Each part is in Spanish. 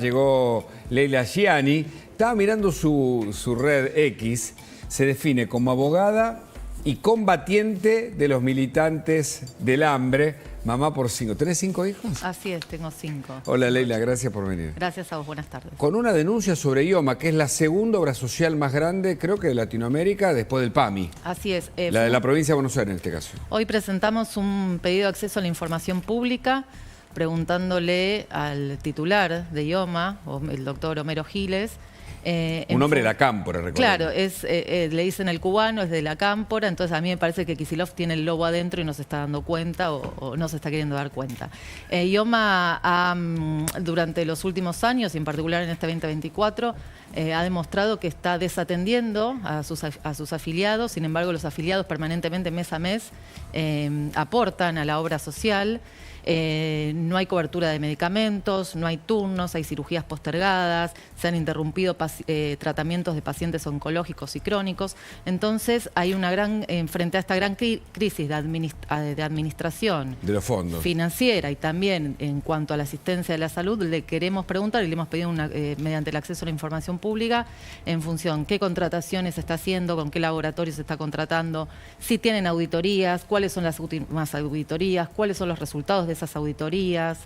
Llegó Leila Gianni, estaba mirando su red X, se define como abogada y combatiente de los militantes del hambre, mamá por 5. ¿Tenés 5 hijos? Así es, tengo 5. Hola Leila, gracias por venir. Gracias a vos, buenas tardes. Con una denuncia sobre IOMA, que es la segunda obra social más grande, creo que de Latinoamérica, después del PAMI. Así es. La de la provincia de Buenos Aires en este caso. Hoy presentamos un pedido de acceso a la información pública preguntándole al titular de IOMA, el doctor Homero Giles. Un hombre de la Cámpora, recuerdo. Claro, le dicen el cubano, es de la Cámpora, entonces a mí me parece que Kicillof tiene el lobo adentro y no se está dando cuenta o no se está queriendo dar cuenta. IOMA durante los últimos años, y en particular en este 2024, ha demostrado que está desatendiendo a sus afiliados. Sin embargo, los afiliados permanentemente, mes a mes, aportan a la obra social. No hay cobertura de medicamentos, no hay turnos, hay cirugías postergadas, se han interrumpido tratamientos de pacientes oncológicos y crónicos. Entonces hay una frente a esta gran crisis de administración de los fondos financiera y también en cuanto a la asistencia de la salud, le queremos preguntar y le hemos pedido mediante el acceso a la información pública en función qué contrataciones se está haciendo, con qué laboratorios se está contratando, si tienen auditorías, cuáles son las últimas auditorías, cuáles son los resultados de esas auditorías.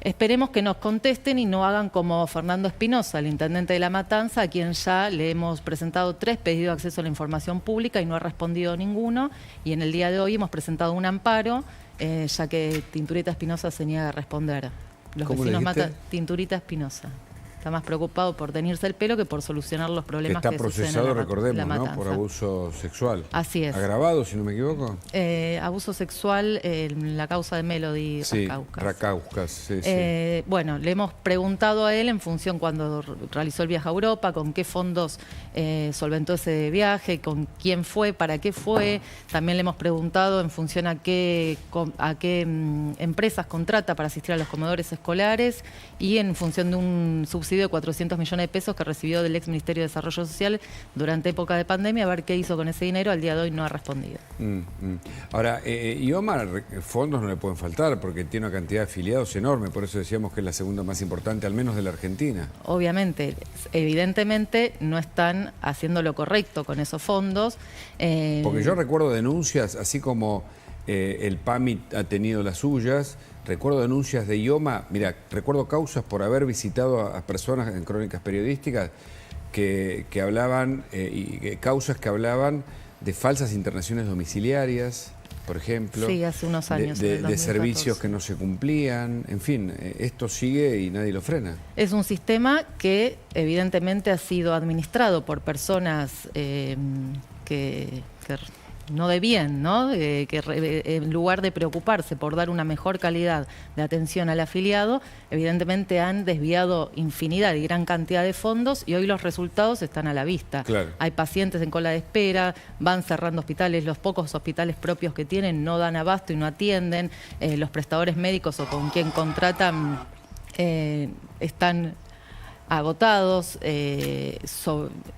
Esperemos que nos contesten y no hagan como Fernando Espinosa, el intendente de La Matanza, a quien ya le hemos presentado 3 pedidos de acceso a la información pública y no ha respondido ninguno. Y en el día de hoy hemos presentado un amparo, ya que Tinturita Espinosa se niega a responder. Los vecinos matan Tinturita Espinosa. Está más preocupado por teñirse el pelo que por solucionar los problemas que suceden en La Matanza. Está procesado, recordemos, ¿no? Por abuso sexual. Así es. Agravado, si no me equivoco. Abuso sexual en la causa de Melody Racauskas. Sí. Bueno, le hemos preguntado a él en función cuando realizó el viaje a Europa, con qué fondos solventó ese viaje, con quién fue, para qué fue. También le hemos preguntado en función a qué empresas contrata para asistir a los comedores escolares y en función de un subsidio de 400 millones de pesos que recibió del ex Ministerio de Desarrollo Social durante época de pandemia, a ver qué hizo con ese dinero. Al día de hoy no ha respondido. Ahora, IOMA, fondos no le pueden faltar porque tiene una cantidad de afiliados enorme, por eso decíamos que es la segunda más importante, al menos de la Argentina. Obviamente, evidentemente no están haciendo lo correcto con esos fondos. Porque yo recuerdo denuncias, así como el PAMI ha tenido las suyas. Recuerdo denuncias de IOMA, mira, recuerdo causas por haber visitado a personas en crónicas periodísticas que hablaban, causas que hablaban de falsas internaciones domiciliarias, por ejemplo. Sí, hace unos años. De servicios que no se cumplían, en fin, esto sigue y nadie lo frena. Es un sistema que evidentemente ha sido administrado por personas que no de bien, ¿no? Que en lugar de preocuparse por dar una mejor calidad de atención al afiliado, evidentemente han desviado infinidad y gran cantidad de fondos y hoy los resultados están a la vista. Claro. Hay pacientes en cola de espera, van cerrando hospitales, los pocos hospitales propios que tienen no dan abasto y no atienden, los prestadores médicos o con quien contratan están agotados,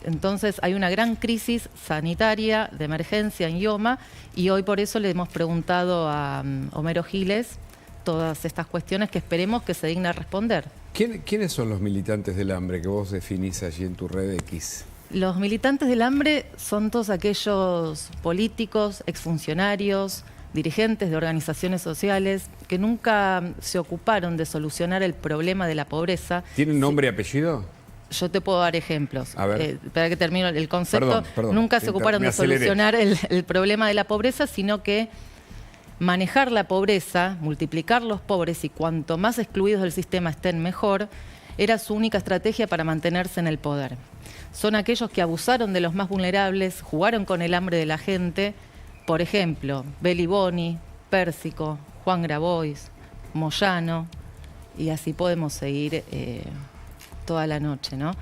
entonces hay una gran crisis sanitaria de emergencia en IOMA y hoy por eso le hemos preguntado a Homero Giles todas estas cuestiones que esperemos que se digne a responder. ¿Quiénes son los militantes del hambre que vos definís allí en tu red X? Los militantes del hambre son todos aquellos políticos, exfuncionarios, dirigentes de organizaciones sociales que nunca se ocuparon de solucionar el problema de la pobreza. ¿Tienen nombre y apellido? Yo te puedo dar ejemplos. A ver. Para que termine el concepto. Perdón, nunca se ocuparon de solucionar el problema de la pobreza, sino que manejar la pobreza, multiplicar los pobres y cuanto más excluidos del sistema estén mejor, era su única estrategia para mantenerse en el poder. Son aquellos que abusaron de los más vulnerables, jugaron con el hambre de la gente. Por ejemplo, Beli Boni, Pérsico, Juan Grabois, Moyano, y así podemos seguir toda la noche, ¿no?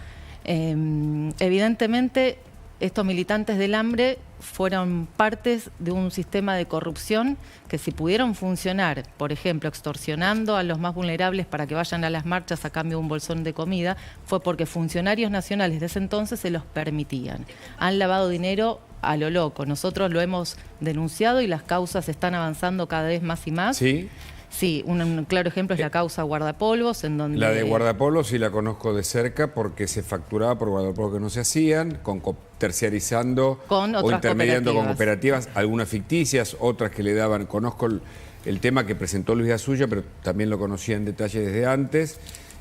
Evidentemente, estos militantes del hambre fueron partes de un sistema de corrupción que si pudieron funcionar, por ejemplo, extorsionando a los más vulnerables para que vayan a las marchas a cambio de un bolsón de comida, fue porque funcionarios nacionales de ese entonces se los permitían. Han lavado dinero a lo loco. Nosotros lo hemos denunciado y las causas están avanzando cada vez más y más. Sí. Sí, un claro ejemplo es la causa guardapolvos, en donde... La de guardapolvos sí la conozco de cerca porque se facturaba por guardapolvos que no se hacían, terciarizando con o intermediando con cooperativas, algunas ficticias, otras que le daban... Conozco el tema que presentó Luis Asulla, pero también lo conocía en detalle desde antes,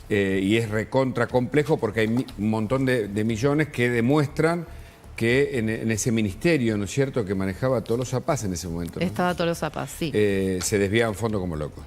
y es recontra complejo porque hay un montón de millones que demuestran que en ese ministerio, ¿no es cierto?, que manejaba Tolosa Paz en ese momento, ¿no? Estaba Tolosa Paz, sí. Se desviaban fondos como locos.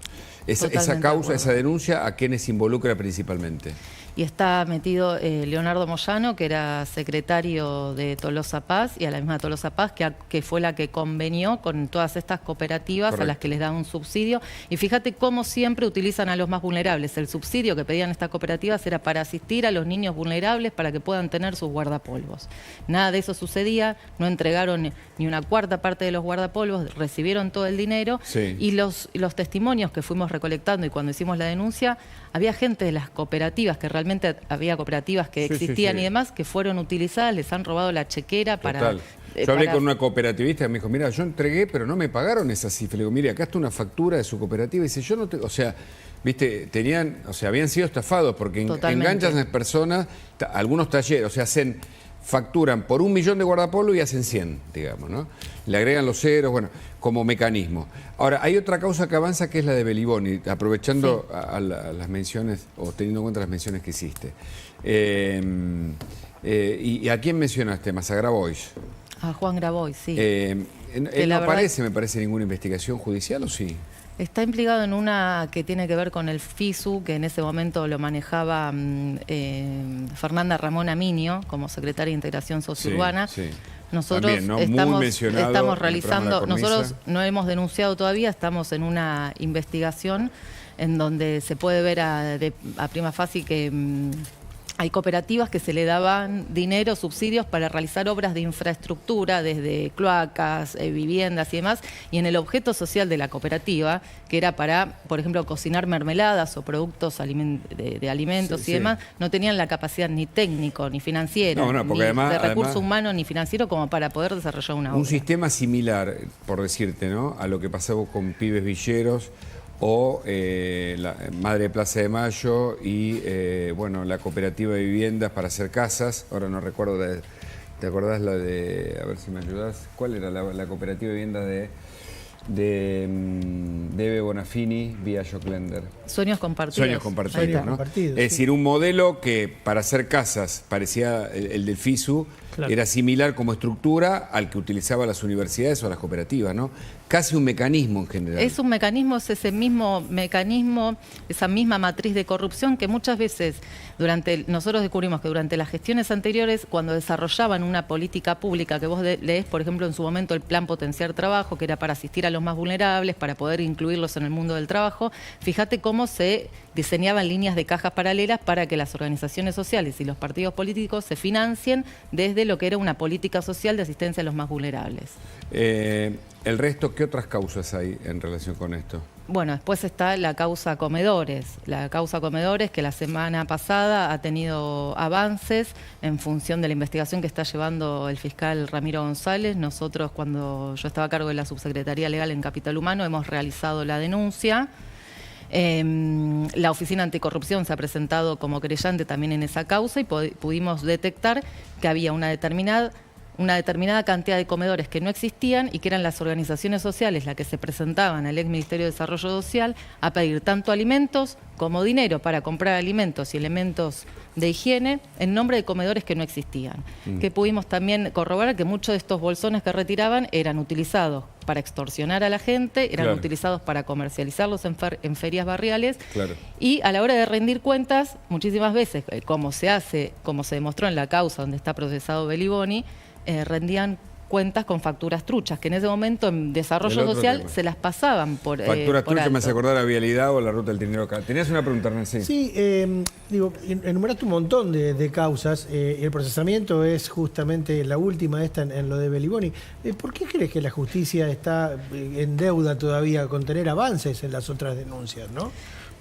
Esa causa, esa denuncia, ¿a quiénes involucra principalmente? Y está metido Leonardo Moyano, que era secretario de Tolosa Paz, y a la misma Tolosa Paz, que fue la que convenió con todas estas cooperativas. Correcto. A las que les dan un subsidio. Y fíjate cómo siempre utilizan a los más vulnerables. El subsidio que pedían estas cooperativas era para asistir a los niños vulnerables para que puedan tener sus guardapolvos. Nada de eso sucedía, no entregaron ni una cuarta parte de los guardapolvos, recibieron todo el dinero. Sí. Y los testimonios que fuimos recolectando y cuando hicimos la denuncia, había gente de las cooperativas, que realmente había cooperativas que existían y demás, que fueron utilizadas, les han robado la chequera. Total. Yo hablé con una cooperativista que me dijo, mira, yo entregué, pero no me pagaron esa cifra. Le digo, mire, acá está una factura de su cooperativa. Y dice, yo no te... O sea, viste, habían sido estafados porque enganchan a las personas, algunos talleres, o sea, facturan por 1 millón de guardapolvos y hacen 100, digamos, ¿no? Le agregan los ceros, bueno, como mecanismo. Ahora, hay otra causa que avanza que es la de Beliboni, aprovechando a las menciones, o teniendo en cuenta las menciones que hiciste. ¿Y a quién mencionaste más? ¿A Grabois? A Juan Grabois, sí. Él no aparece, me parece, ninguna investigación judicial, ¿o sí? Está implicado en una que tiene que ver con el FISU, que en ese momento lo manejaba Fernanda Ramón Aminio, como secretaria de Integración Sociourbana. Sí, sí. Nosotros también, ¿no? estamos realizando, nosotros no hemos denunciado todavía, estamos en una investigación en donde se puede ver a prima facie que... hay cooperativas que se le daban dinero, subsidios para realizar obras de infraestructura, desde cloacas, viviendas y demás, y en el objeto social de la cooperativa, que era para, por ejemplo, cocinar mermeladas o productos de alimentos y demás, no tenían la capacidad ni técnico, ni financiera, ni de recurso humano, ni financiero, como para poder desarrollar una obra. Un sistema similar, por decirte, ¿no?, a lo que pasaba con Pibes Villeros, o la Madre de Plaza de Mayo y bueno, la cooperativa de viviendas para hacer casas. Ahora no recuerdo, ¿te acordás la de, a ver si me ayudás? ¿Cuál era la cooperativa de viviendas de Eve Bonafini vía Joclender? Sueños compartidos. Sueños compartidos, ¿no? Es decir, un modelo que para hacer casas parecía el del FISU, claro. Era similar como estructura al que utilizaban las universidades o las cooperativas, ¿no? Casi un mecanismo en general. Es un mecanismo, es ese mismo mecanismo, esa misma matriz de corrupción que muchas veces nosotros descubrimos que durante las gestiones anteriores, cuando desarrollaban una política pública, que vos lees, por ejemplo, en su momento el Plan Potenciar Trabajo, que era para asistir a los más vulnerables, para poder incluirlos en el mundo del trabajo, fíjate cómo se diseñaban líneas de cajas paralelas para que las organizaciones sociales y los partidos políticos se financien desde lo que era una política social de asistencia a los más vulnerables. El resto, ¿qué otras causas hay en relación con esto? Bueno, después está la causa Comedores. La causa Comedores, que la semana pasada ha tenido avances en función de la investigación que está llevando el fiscal Ramiro González. Nosotros, cuando yo estaba a cargo de la Subsecretaría Legal en Capital Humano, hemos realizado la denuncia. La Oficina Anticorrupción se ha presentado como querellante también en esa causa y pudimos detectar que había una determinada cantidad de comedores que no existían y que eran las organizaciones sociales las que se presentaban al ex Ministerio de Desarrollo Social a pedir tanto alimentos como dinero para comprar alimentos y elementos de higiene en nombre de comedores que no existían. Que pudimos también corroborar que muchos de estos bolsones que retiraban eran utilizados para extorsionar a la gente, eran utilizados para comercializarlos en ferias barriales y a la hora de rendir cuentas, muchísimas veces, como se demostró en la causa donde está procesado Beliboni, rendían cuentas con facturas truchas, que en ese momento en desarrollo social se las pasaban por facturas truchas, me hace acordar a Vialidad o la Ruta del Trinidad acá. ¿Tenías una pregunta, Nancy? Sí, enumeraste un montón de causas. El procesamiento es justamente la última esta en lo de Beliboni. ¿Por qué crees que la justicia está en deuda todavía con tener avances en las otras denuncias, no?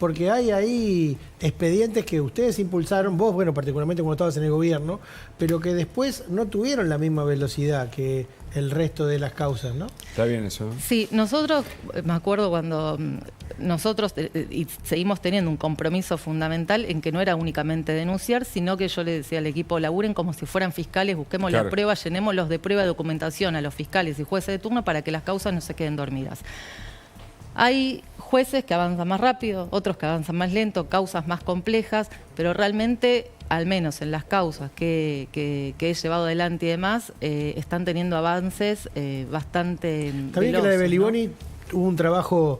porque hay ahí expedientes que ustedes impulsaron, vos, bueno, particularmente cuando estabas en el gobierno, pero que después no tuvieron la misma velocidad que el resto de las causas, ¿no? Está bien eso, ¿no? Sí, nosotros, me acuerdo cuando nosotros, y seguimos teniendo un compromiso fundamental en que no era únicamente denunciar, sino que yo le decía al equipo, laburen como si fueran fiscales, busquemos Claro. la prueba, llenémoslos de prueba de documentación a los fiscales y jueces de turno para que las causas no se queden dormidas. Hay jueces que avanzan más rápido, otros que avanzan más lento, causas más complejas, pero realmente, al menos en las causas que he llevado adelante y demás, están teniendo avances bastante También que la de veloces, Beliboni ¿no? hubo un trabajo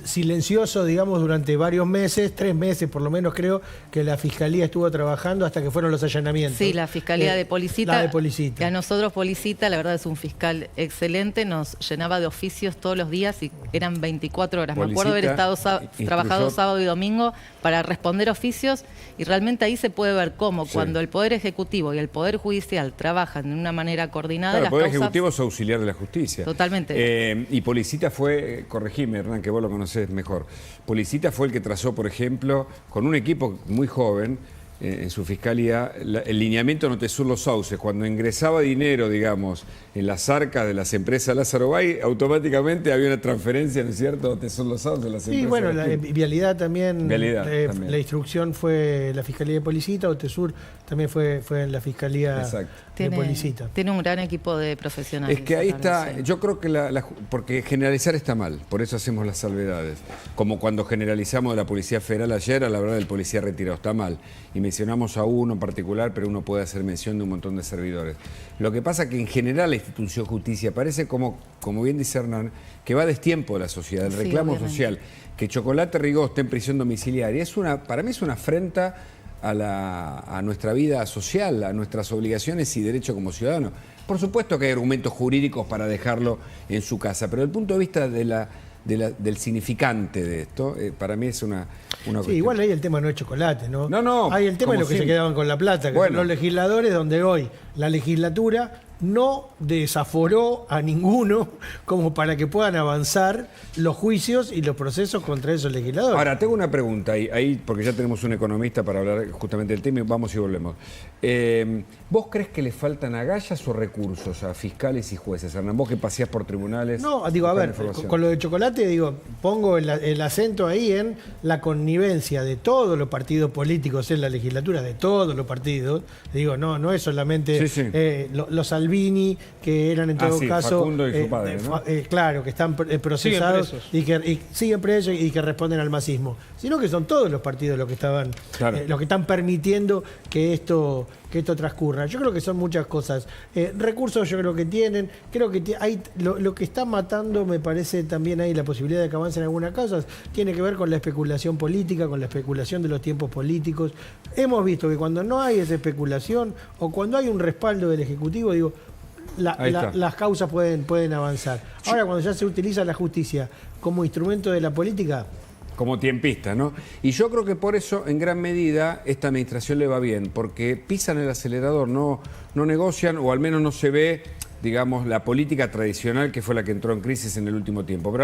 silencioso, digamos, durante varios meses, 3 meses por lo menos creo, que la Fiscalía estuvo trabajando hasta que fueron los allanamientos. Sí, la Fiscalía de Policita. La de Policita. Que a nosotros Policita, la verdad es un fiscal excelente, nos llenaba de oficios todos los días y eran 24 horas. Me acuerdo haber Policita estado trabajado sábado y domingo para responder oficios y realmente ahí se puede ver cómo cuando el Poder Ejecutivo y el Poder Judicial trabajan de una manera coordinada. Claro, el las Poder causas... Ejecutivo es auxiliar de la justicia. Totalmente. Y Policita fue, corregime Hernán, que vos lo conocés mejor, Policita fue el que trazó, por ejemplo, con un equipo muy joven, en su fiscalía, el lineamiento Notesur Los Sauces. Cuando ingresaba dinero, digamos, en las arcas de las empresas Lázaro Bay, automáticamente había una transferencia, ¿no es cierto? Notesur Los Sauces, las empresas. Sí, bueno, la Vialidad también. Vialidad también. La instrucción fue la Fiscalía de Policita, Otesur también fue en la Fiscalía de Policita. Tiene un gran equipo de profesionales. Es que ahí está, también, sí. yo creo que porque generalizar está mal, por eso hacemos las salvedades. Como cuando generalizamos de la Policía Federal ayer, a la verdad del policía retirado, está mal. Y mencionamos a uno en particular, pero uno puede hacer mención de un montón de servidores. Lo que pasa es que en general la institución justicia parece como bien dice Hernán, que va a destiempo de la sociedad, el reclamo social. Que Chocolate Rigó esté en prisión domiciliaria, para mí es una afrenta a nuestra vida social, a nuestras obligaciones y derechos como ciudadanos. Por supuesto que hay argumentos jurídicos para dejarlo en su casa, pero desde el punto de vista del significante de esto, para mí es una cuestión. Igual ahí el tema no es Chocolate, ¿no? No. Hay el tema de los que se quedaban con la plata, que son los legisladores, donde hoy la legislatura no desaforó a ninguno como para que puedan avanzar los juicios y los procesos contra esos legisladores. Ahora, tengo una pregunta, ahí porque ya tenemos un economista para hablar justamente del tema y vamos y volvemos. ¿Vos crees que le faltan agallas o recursos a fiscales y jueces, Hernán? Vos que paseás por tribunales. No, digo, a ver, con lo de Chocolate, digo, pongo el acento ahí en la connivencia de todos los partidos políticos en la legislatura, de todos los partidos. Digo, no es solamente los Salvini, que eran en todo caso. Facundo y su padre, ¿no? Claro, que están procesados y que siguen presos y que responden al masismo. Sino que son todos los partidos los que estaban, los que están permitiendo que esto transcurra. Yo creo que son muchas cosas. Recursos yo creo que tienen, creo que hay lo que está matando, me parece también hay la posibilidad de que avancen algunas causas, tiene que ver con la especulación política, con la especulación de los tiempos políticos. Hemos visto que cuando no hay esa especulación o cuando hay un respaldo del Ejecutivo, digo, las causas pueden avanzar. Ahora, cuando ya se utiliza la justicia como instrumento de la política, como tiempista, ¿no? Y yo creo que por eso, en gran medida, esta administración le va bien, porque pisan el acelerador, no negocian, o al menos no se ve, digamos, la política tradicional que fue la que entró en crisis en el último tiempo. Pero